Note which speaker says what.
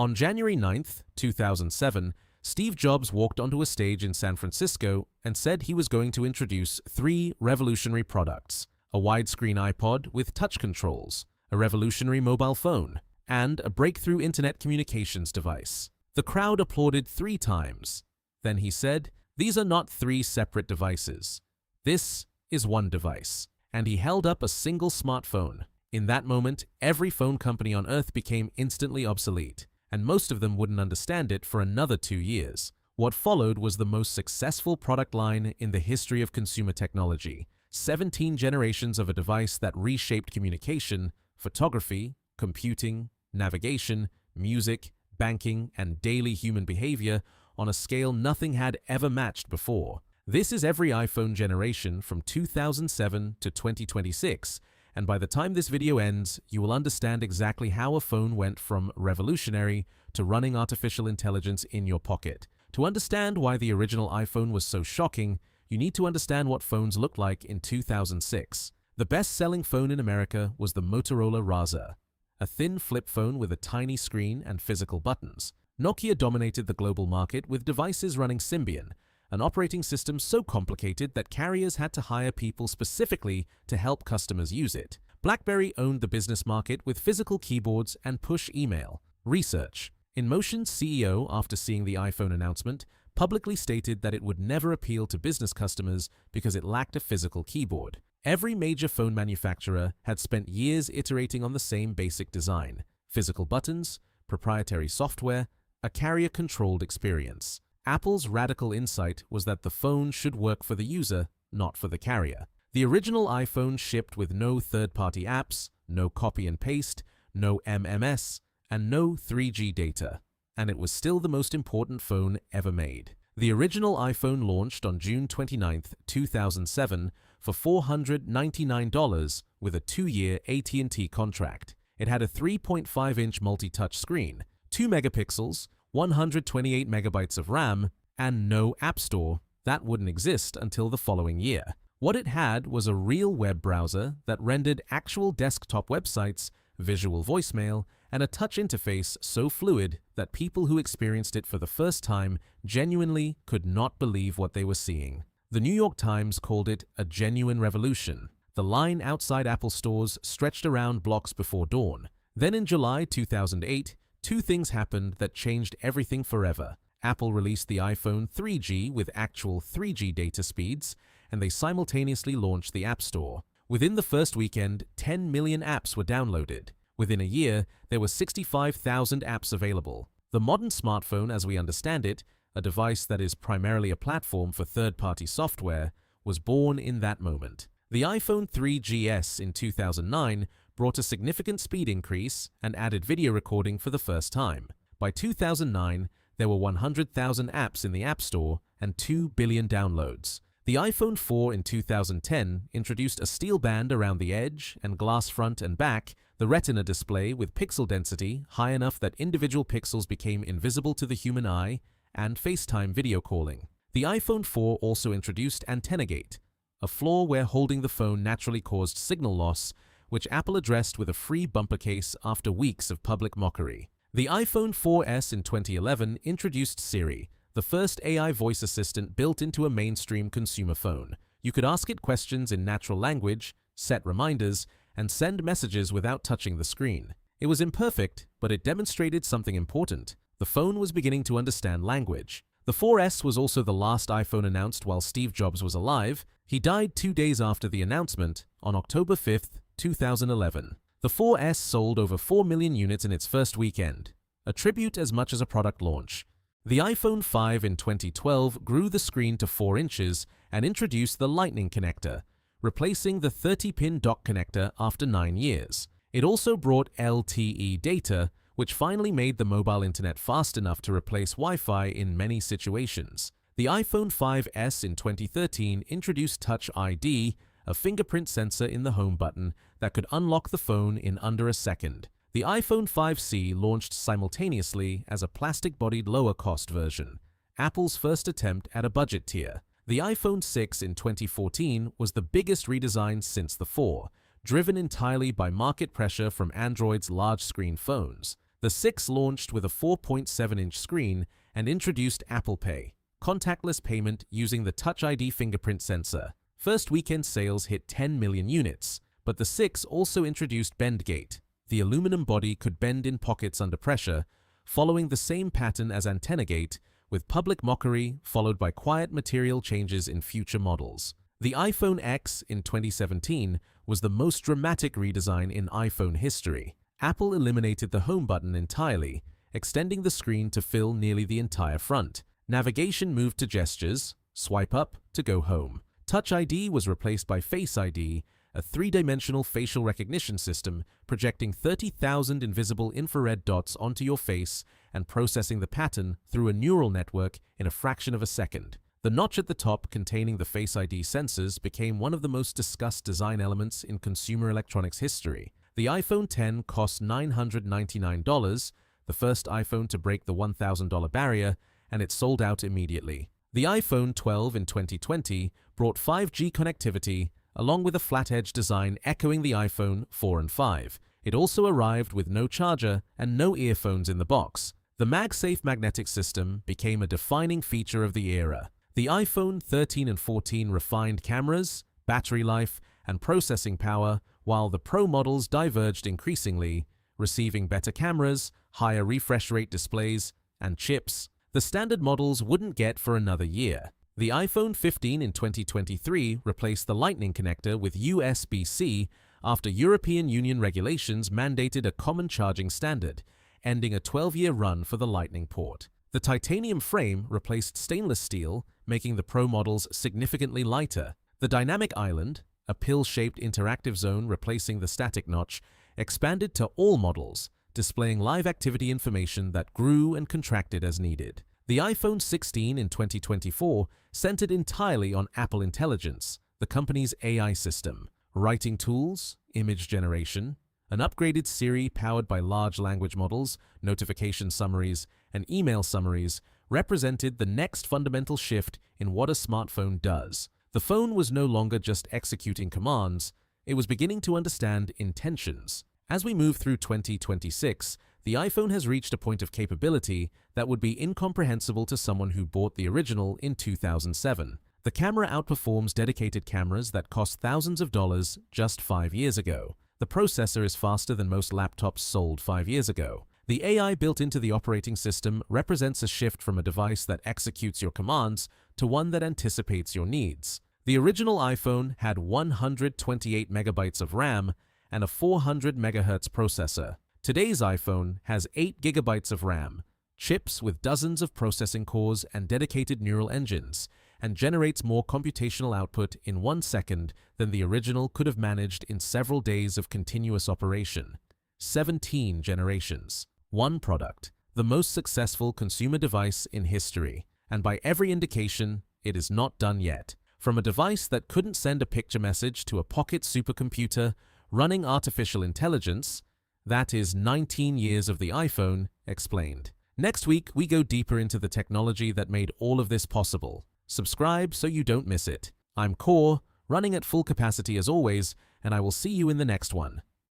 Speaker 1: On January 9th, 2007, Steve Jobs walked onto a stage in San Francisco and said he was going to introduce 3 revolutionary products: a widescreen iPod with touch controls, a revolutionary mobile phone, and a breakthrough internet communications device. The crowd applauded 3 times. Then he said, "These are not 3 separate devices. This is one device." And he held up a single smartphone. In that moment, every phone company on Earth became instantly obsolete, and most of them wouldn't understand it for another 2 years. What followed was the most successful product line in the history of consumer technology. 17 generations of a device that reshaped communication, photography, computing, navigation, music, banking, and daily human behavior on a scale nothing had ever matched before. This is every iPhone generation from 2007 to 2026, and by the time this video ends, you will understand exactly how a phone went from revolutionary to running artificial intelligence in your pocket. To understand why the original iPhone was so shocking, you need to understand what phones looked like in 2006. The best-selling phone in America was the Motorola Razr, a thin flip phone with a tiny screen and physical buttons. Nokia dominated the global market with devices running Symbian, an operating system so complicated that carriers had to hire people specifically to help customers use it. BlackBerry owned the business market with physical keyboards and push email. Research. InMotion's CEO, after seeing the iPhone announcement, publicly stated that it would never appeal to business customers because it lacked a physical keyboard. Every major phone manufacturer had spent years iterating on the same basic design: physical buttons, proprietary software, a carrier-controlled experience. Apple's radical insight was that the phone should work for the user, not for the carrier. The original iPhone shipped with no third-party apps, no copy and paste, no MMS, and no 3G data. And it was still the most important phone ever made. The original iPhone launched on June 29, 2007 for $499 with a 2-year AT&T contract. It had a 3.5-inch multi-touch screen, 2 megapixels, 128 megabytes of RAM, and no App Store. That wouldn't exist until the following year. What it had was a real web browser that rendered actual desktop websites, visual voicemail, and a touch interface so fluid that people who experienced it for the first time genuinely could not believe what they were seeing. The New York Times called it a genuine revolution. The line outside Apple stores stretched around blocks before dawn. Then in July 2008, 2 things happened that changed everything forever. Apple released the iPhone 3G with actual 3G data speeds, and they simultaneously launched the App Store. Within the first weekend, 10 million apps were downloaded. Within a year, there were 65,000 apps available. The modern smartphone, as we understand it, a device that is primarily a platform for third-party software, was born in that moment. The iPhone 3GS in 2009 brought a significant speed increase and added video recording for the first time. By 2009, there were 100,000 apps in the App Store and 2 billion downloads. The iPhone 4 in 2010 introduced a steel band around the edge and glass front and back, the Retina display with pixel density high enough that individual pixels became invisible to the human eye, and FaceTime video calling. The iPhone 4 also introduced Antennagate, a flaw where holding the phone naturally caused signal loss, which Apple addressed with a free bumper case after weeks of public mockery. The iPhone 4S in 2011 introduced Siri, the first AI voice assistant built into a mainstream consumer phone. You could ask it questions in natural language, set reminders, and send messages without touching the screen. It was imperfect, but it demonstrated something important. The phone was beginning to understand language. The 4S was also the last iPhone announced while Steve Jobs was alive. He died 2 days after the announcement, on October 5th, 2011. The 4S sold over 4 million units in its first weekend, a tribute as much as a product launch. The iPhone 5 in 2012 grew the screen to 4 inches and introduced the Lightning connector, replacing the 30-pin dock connector after 9 years. It also brought LTE data, which finally made the mobile internet fast enough to replace Wi-Fi in many situations. The iPhone 5S in 2013 introduced Touch ID, a fingerprint sensor in the home button that could unlock the phone in under a second. The iPhone 5C launched simultaneously as a plastic-bodied lower-cost version, Apple's first attempt at a budget tier. The iPhone 6 in 2014 was the biggest redesign since the 4, driven entirely by market pressure from Android's large-screen phones. The 6 launched with a 4.7-inch screen and introduced Apple Pay, contactless payment using the Touch ID fingerprint sensor. First weekend sales hit 10 million units, but the 6 also introduced Bendgate. The aluminum body could bend in pockets under pressure, following the same pattern as Antennagate, with public mockery followed by quiet material changes in future models. The iPhone X in 2017 was the most dramatic redesign in iPhone history. Apple eliminated the home button entirely, extending the screen to fill nearly the entire front. Navigation moved to gestures, swipe up to go home. Touch ID was replaced by Face ID, a 3-dimensional facial recognition system projecting 30,000 invisible infrared dots onto your face and processing the pattern through a neural network in a fraction of a second. The notch at the top containing the Face ID sensors became one of the most discussed design elements in consumer electronics history. The iPhone X cost $999, the first iPhone to break the $1,000 barrier, and it sold out immediately. The iPhone 12 in 2020 brought 5G connectivity, along with a flat-edge design echoing the iPhone 4 and 5. It also arrived with no charger and no earphones in the box. The MagSafe magnetic system became a defining feature of the era. The iPhone 13 and 14 refined cameras, battery life, and processing power, while the Pro models diverged increasingly, receiving better cameras, higher refresh rate displays, and chips the standard models wouldn't get for another year. The iPhone 15 in 2023 replaced the Lightning connector with USB-C after European Union regulations mandated a common charging standard, ending a 12-year run for the Lightning port. The titanium frame replaced stainless steel, making the Pro models significantly lighter. The dynamic island, a pill-shaped interactive zone replacing the static notch, expanded to all models, displaying live activity information that grew and contracted as needed. The iPhone 16 in 2024 centered entirely on Apple Intelligence, the company's AI system. Writing tools, image generation, an upgraded Siri powered by large language models, notification summaries, and email summaries represented the next fundamental shift in what a smartphone does. The phone was no longer just executing commands, it was beginning to understand intentions. As we move through 2026, the iPhone has reached a point of capability that would be incomprehensible to someone who bought the original in 2007. The camera outperforms dedicated cameras that cost thousands of dollars just 5 years ago. The processor is faster than most laptops sold 5 years ago. The AI built into the operating system represents a shift from a device that executes your commands to one that anticipates your needs. The original iPhone had 128 megabytes of RAM and a 400 MHz processor. Today's iPhone has 8 gigabytes of RAM, chips with dozens of processing cores and dedicated neural engines, and generates more computational output in 1 second than the original could have managed in several days of continuous operation. 17 generations. One product, the most successful consumer device in history, and by every indication, it is not done yet. From a device that couldn't send a picture message to a pocket supercomputer running artificial intelligence, that is 19 years of the iPhone explained. Next week, we go deeper into the technology that made all of this possible. Subscribe so you don't miss it. I'm Core, running at full capacity as always, and I will see you in the next one.